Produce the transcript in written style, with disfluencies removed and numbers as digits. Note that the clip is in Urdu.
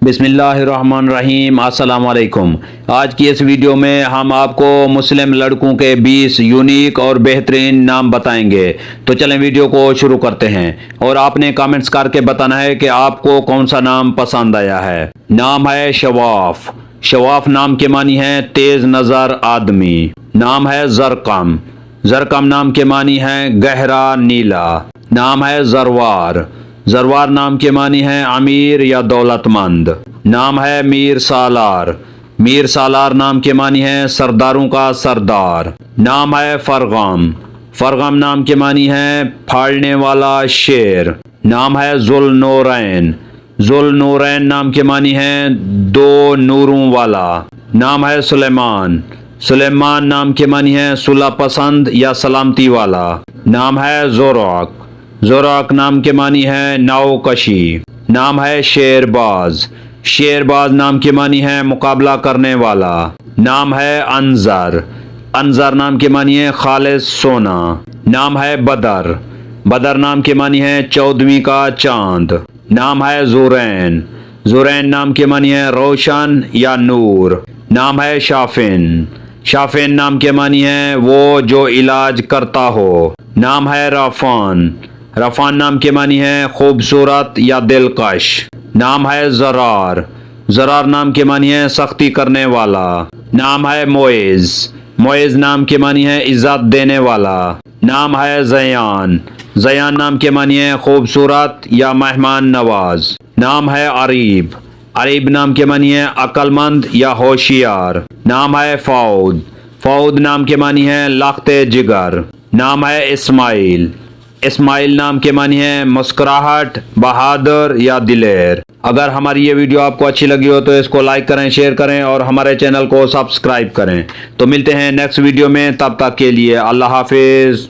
بسم اللہ الرحمن الرحیم۔ السلام علیکم۔ آج کی اس ویڈیو میں ہم آپ کو مسلم لڑکوں کے 20 یونیک اور بہترین نام بتائیں گے۔ تو چلیں ویڈیو کو شروع کرتے ہیں، اور آپ نے کامنٹس کر کے بتانا ہے کہ آپ کو کون سا نام پسند آیا ہے۔ نام ہے شواف۔ شواف نام کے معنی ہے تیز نظر آدمی۔ نام ہے زرقم۔ زرقم نام کے معنی ہے گہرا نیلا۔ نام ہے زروار۔ زروار نام کے معنی ہے امیر یا دولت مند۔ نام ہے میر سالار۔ میر سالار نام کے معنی ہے سرداروں کا سردار۔ نام ہے فرغام۔ فرغام نام کے معنی ہے پھاڑنے والا شیر۔ نام ہے ذو النورین۔ ذو النورین نام کے معنی ہے دو نوروں والا۔ نام ہے سلیمان۔ سلیمان نام کے معنی ہے صلح پسند یا سلامتی والا۔ نام ہے زوراق۔ زوراق نام کے معنی ہے ناؤ کشی۔ نام ہے شیرباز۔ شیرباز نام کے معنی ہے مقابلہ کرنے والا۔ نام ہے انظر۔ انظر نام کے معنی ہے خالص سونا۔ نام ہے بدر۔ بدر نام کے معنی ہے 14ویں کا چاند۔ نام ہے زورین۔ زورین نام کے معنی ہے روشن یا نور۔ نام ہے شافن۔ شافن نام کے معنی ہے وہ جو علاج کرتا ہو۔ نام ہے رافان۔ رفان نام کے معنی ہے خوبصورت یا دلکش۔ نام ہے زرار۔ زرار نام کے معنی ہے سختی کرنے والا۔ نام ہے معز۔ معز نام کے معنی ہے عزت دینے والا۔ نام ہے زیان۔ زیان نام کے معنی ہے خوبصورت یا مہمان نواز۔ نام ہے عریب۔ عریب نام کے معنی ہے عقل مند یا ہوشیار۔ نام ہے فود۔ فود نام کے معنی ہے لخت جگر۔ نام ہے اسماعیل۔ اسماعیل نام کے معنی ہے مسکراہٹ، بہادر یا دلیر۔ اگر ہماری یہ ویڈیو آپ کو اچھی لگی ہو تو اس کو لائک کریں، شیئر کریں اور ہمارے چینل کو سبسکرائب کریں۔ تو ملتے ہیں نیکسٹ ویڈیو میں، تب تک کے لیے اللہ حافظ۔